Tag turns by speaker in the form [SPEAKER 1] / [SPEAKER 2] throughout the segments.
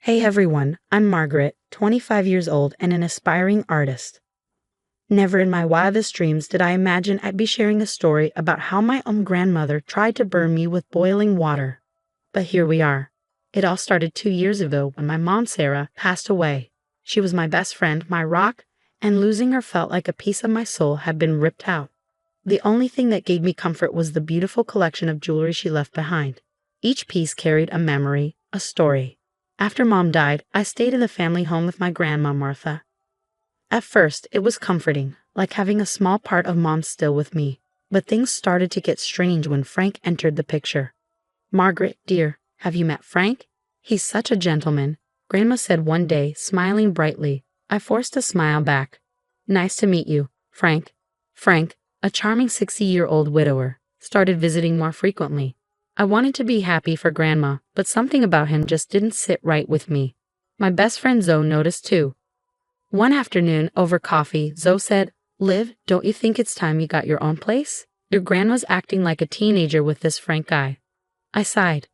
[SPEAKER 1] Hey everyone, I'm Margaret, 25 years old and an aspiring artist. Never in my wildest dreams did I imagine I'd be sharing a story about how my own grandmother tried to burn me with boiling water. But here we are. It all started 2 years ago when my mom, Sarah, passed away. She was my best friend, my rock, and losing her felt like a piece of my soul had been ripped out. The only thing that gave me comfort was the beautiful collection of jewelry she left behind. Each piece carried a memory, a story. After Mom died, I stayed in the family home with my grandma, Martha. At first, it was comforting, like having a small part of Mom still with me. But things started to get strange when Frank entered the picture. "Margaret, dear, have you met Frank? He's such a gentleman," Grandma said one day, smiling brightly. I forced a smile back. "Nice to meet you, Frank." Frank, a charming 60-year-old widower, started visiting more frequently. I wanted to be happy for Grandma, but something about him just didn't sit right with me. My best friend Zoe noticed too. One afternoon, over coffee, Zoe said, "Liv, don't you think it's time you got your own place? Your grandma's acting like a teenager with this Frank guy." I sighed.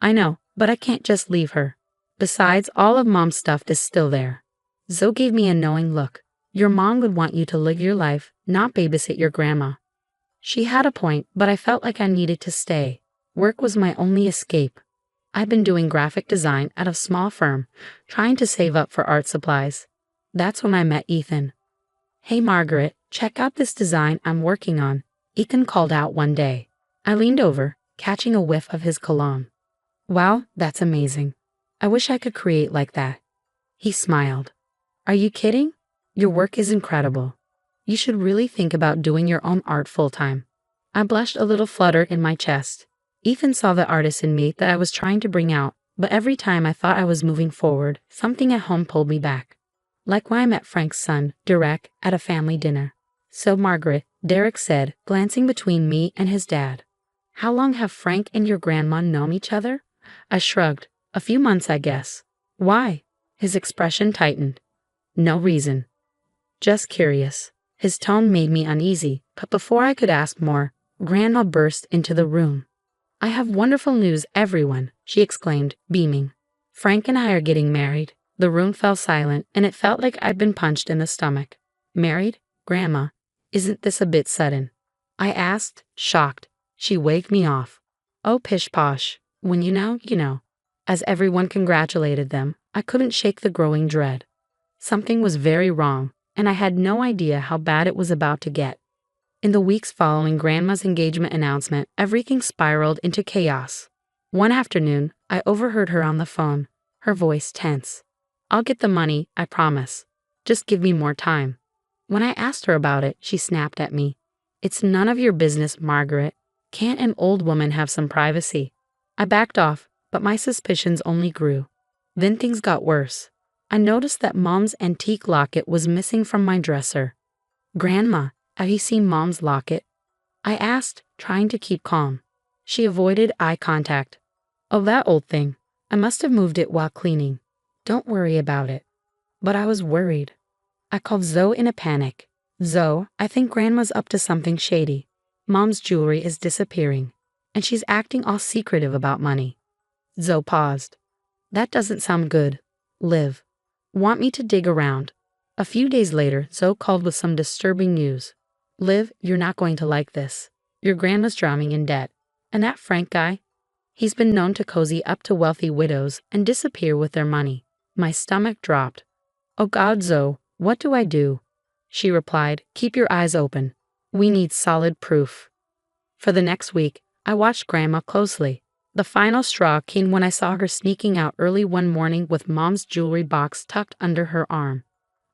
[SPEAKER 1] "I know, but I can't just leave her. Besides, all of Mom's stuff is still there." Zoe gave me a knowing look. "Your mom would want you to live your life, not babysit your grandma." She had a point, but I felt like I needed to stay. Work was my only escape. I'd been doing graphic design at a small firm, trying to save up for art supplies. That's when I met Ethan. "Hey Margaret, check out this design I'm working on," Ethan called out one day. I leaned over, catching a whiff of his cologne. "Wow, that's amazing. I wish I could create like that." He smiled. "Are you kidding? Your work is incredible. You should really think about doing your own art full-time." I blushed a little flutter in my chest. Ethan saw the artist in me that I was trying to bring out, but every time I thought I was moving forward, something at home pulled me back. Like when I met Frank's son, Derek, at a family dinner. "So Margaret," Derek said, glancing between me and his dad. "How long have Frank and your grandma known each other?" I shrugged. "A few months, I guess." "Why?" His expression tightened. "No reason. Just curious." His tone made me uneasy, but before I could ask more, Grandma burst into the room. "I have wonderful news, everyone," she exclaimed, beaming. "Frank and I are getting married." The room fell silent, and it felt like I'd been punched in the stomach. "Married? Grandma, isn't this a bit sudden?" I asked, shocked. She waved me off. "Oh, pish-posh. When you know, you know." As everyone congratulated them, I couldn't shake the growing dread. Something was very wrong, and I had no idea how bad it was about to get. In the weeks following Grandma's engagement announcement, everything spiraled into chaos. One afternoon, I overheard her on the phone, her voice tense. "I'll get the money, I promise. Just give me more time." When I asked her about it, she snapped at me. "It's none of your business, Margaret. Can't an old woman have some privacy?" I backed off, but my suspicions only grew. Then things got worse. I noticed that Mom's antique locket was missing from my dresser. "Grandma, have you seen Mom's locket?" I asked, trying to keep calm. She avoided eye contact. "Oh, that old thing. I must have moved it while cleaning. Don't worry about it." But I was worried. I called Zoe in a panic. "Zoe, I think Grandma's up to something shady. Mom's jewelry is disappearing, and she's acting all secretive about money." Zoe paused. "That doesn't sound good. Liv, want me to dig around?" A few days later, Zoe called with some disturbing news. "Liv, you're not going to like this. Your grandma's drowning in debt. And that Frank guy? He's been known to cozy up to wealthy widows and disappear with their money." My stomach dropped. "Oh God, Zoe, what do I do?" She replied, "Keep your eyes open. We need solid proof." For the next week, I watched Grandma closely. The final straw came when I saw her sneaking out early one morning with Mom's jewelry box tucked under her arm.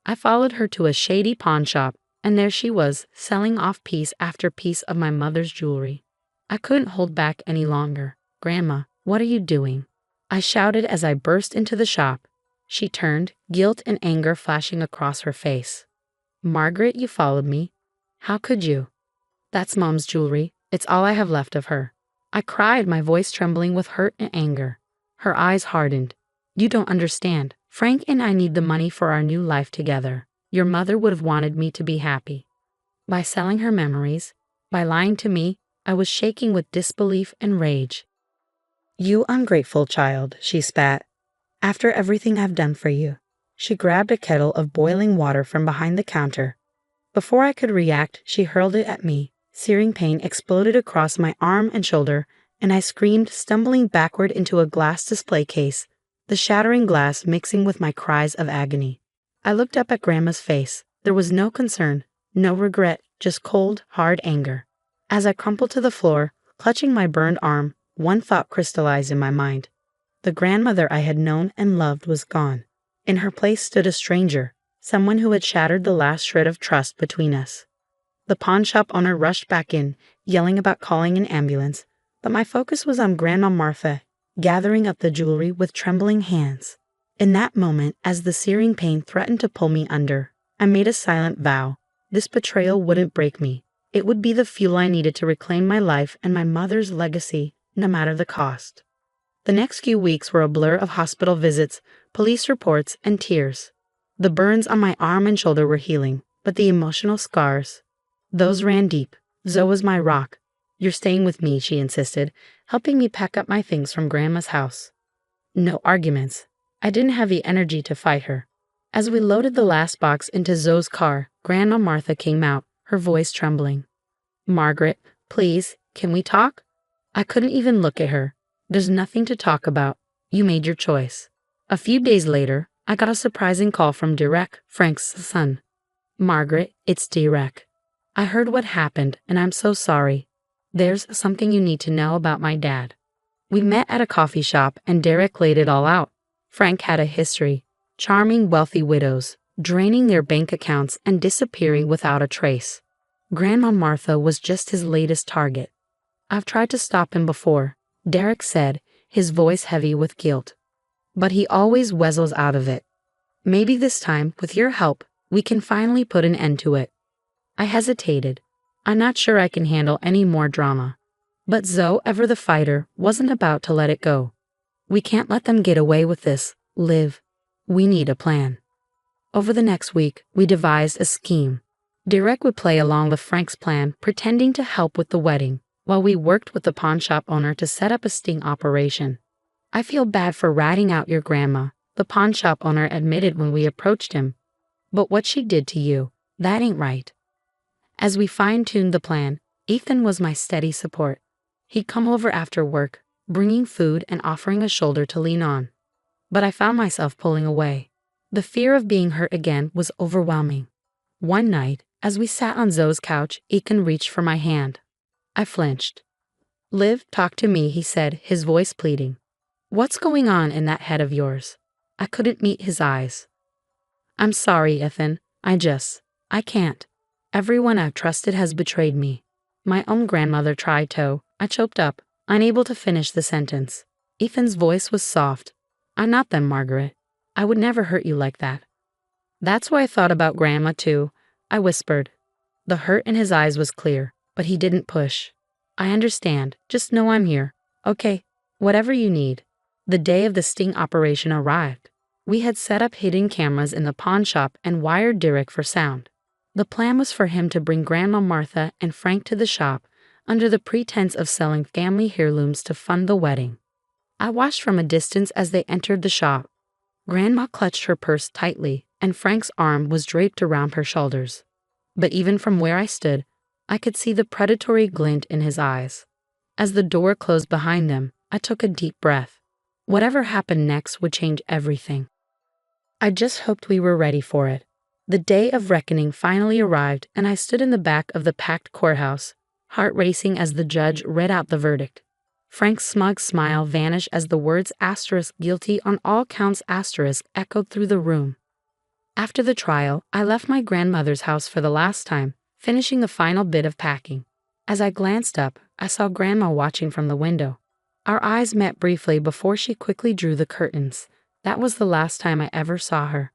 [SPEAKER 1] I followed her to a shady pawn shop, and there she was, selling off piece after piece of my mother's jewelry. I couldn't hold back any longer. "Grandma, what are you doing?" I shouted as I burst into the shop. She turned, guilt and anger flashing across her face. "Margaret, you followed me. How could you?" "That's Mom's jewelry. It's all I have left of her." I cried, my voice trembling with hurt and anger. Her eyes hardened. "You don't understand. Frank and I need the money for our new life together. Your mother would have wanted me to be happy." By selling her memories, by lying to me, I was shaking with disbelief and rage. "You ungrateful child," she spat. After everything I've done for you. She grabbed a kettle of boiling water from behind the counter. Before I could react, she hurled it at me. Searing pain exploded across my arm and shoulder, and I screamed, stumbling backward into a glass display case, the shattering glass mixing with my cries of agony. I looked up at Grandma's face. There was no concern, no regret, just cold, hard anger. As I crumpled to the floor, clutching my burned arm, one thought crystallized in my mind. The grandmother I had known and loved was gone. In her place stood a stranger, someone who had shattered the last shred of trust between us. The pawn shop owner rushed back in, yelling about calling an ambulance, but my focus was on Grandma Martha, gathering up the jewelry with trembling hands. In that moment, as the searing pain threatened to pull me under, I made a silent vow. This betrayal wouldn't break me. It would be the fuel I needed to reclaim my life and my mother's legacy, no matter the cost. The next few weeks were a blur of hospital visits, police reports, and tears. The burns on my arm and shoulder were healing, but the emotional scars, those ran deep. Zoe was my rock. You're staying with me, she insisted, helping me pack up my things from Grandma's house. No arguments. I didn't have the energy to fight her. As we loaded the last box into Zoe's car, Grandma Martha came out, her voice trembling. Margaret, please, can we talk? I couldn't even look at her. There's nothing to talk about. You made your choice. A few days later, I got a surprising call from Derek, Frank's son. Margaret, it's Derek. I heard what happened, and I'm so sorry. There's something you need to know about my dad. We met at a coffee shop, and Derek laid it all out. Frank had a history. Charming wealthy widows, draining their bank accounts and disappearing without a trace. Grandma Martha was just his latest target. I've tried to stop him before, Derek said, his voice heavy with guilt. But he always weasels out of it. Maybe this time, with your help, we can finally put an end to it. I hesitated. I'm not sure I can handle any more drama. But Zoe, ever the fighter, wasn't about to let it go. We can't let them get away with this, Liv. We need a plan. Over the next week, we devised a scheme. Derek would play along with Frank's plan, pretending to help with the wedding, while we worked with the pawn shop owner to set up a sting operation. I feel bad for ratting out your grandma, the pawn shop owner admitted when we approached him. But what she did to you, that ain't right. As we fine-tuned the plan, Ethan was my steady support. He'd come over after work, bringing food and offering a shoulder to lean on. But I found myself pulling away. The fear of being hurt again was overwhelming. One night, as we sat on Zoe's couch, Ethan reached for my hand. I flinched. Liv, talk to me, he said, his voice pleading. What's going on in that head of yours? I couldn't meet his eyes. I'm sorry, Ethan. I can't. Everyone I've trusted has betrayed me. My own grandmother tried to. I choked up, unable to finish the sentence. Ethan's voice was soft. I'm not them, Margaret. I would never hurt you like that. That's why I thought about Grandma, too, I whispered. The hurt in his eyes was clear, but he didn't push. I understand. Just know I'm here. Okay, whatever you need. The day of the sting operation arrived. We had set up hidden cameras in the pawn shop and wired Derek for sound. The plan was for him to bring Grandma Martha and Frank to the shop under the pretense of selling family heirlooms to fund the wedding. I watched from a distance as they entered the shop. Grandma clutched her purse tightly, and Frank's arm was draped around her shoulders. But even from where I stood, I could see the predatory glint in his eyes. As the door closed behind them, I took a deep breath. Whatever happened next would change everything. I just hoped we were ready for it. The day of reckoning finally arrived, and I stood in the back of the packed courthouse, heart racing as the judge read out the verdict. Frank's smug smile vanished as the words *guilty on all counts* echoed through the room. After the trial, I left my grandmother's house for the last time, finishing the final bit of packing. As I glanced up, I saw Grandma watching from the window. Our eyes met briefly before she quickly drew the curtains. That was the last time I ever saw her.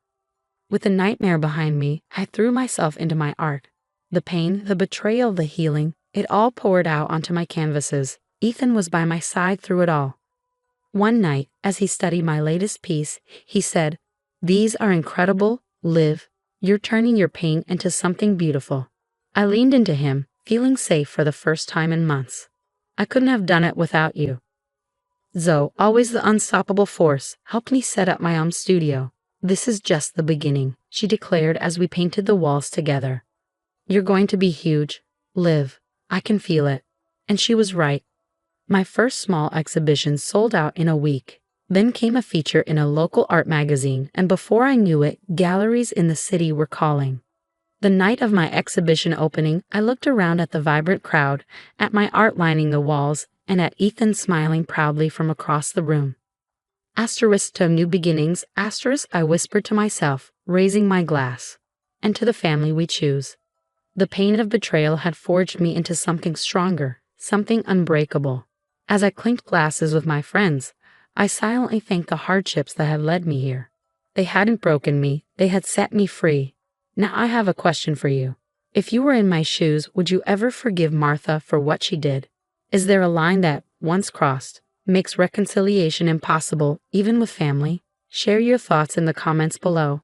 [SPEAKER 1] With the nightmare behind me, I threw myself into my art. The pain, the betrayal, the healing, it all poured out onto my canvases. Ethan was by my side through it all. One night, as he studied my latest piece, he said, "These are incredible, Liv. You're turning your pain into something beautiful." I leaned into him, feeling safe for the first time in months. I couldn't have done it without you. Zoe, always the unstoppable force, helped me set up my own studio. This is just the beginning, she declared as we painted the walls together. You're going to be huge, Liv. I can feel it. And she was right. My first small exhibition sold out in a week. Then came a feature in a local art magazine, and before I knew it, galleries in the city were calling. The night of my exhibition opening, I looked around at the vibrant crowd, at my art lining the walls, and at Ethan smiling proudly from across the room. Asterisk to new beginnings, asterisk, I whispered to myself, raising my glass. And to the family we choose. The pain of betrayal had forged me into something stronger, something unbreakable. As I clinked glasses with my friends, I silently thanked the hardships that had led me here. They hadn't broken me, they had set me free. Now I have a question for you. If you were in my shoes, would you ever forgive Martha for what she did? Is there a line that, once crossed, makes reconciliation impossible, even with family? Share your thoughts in the comments below.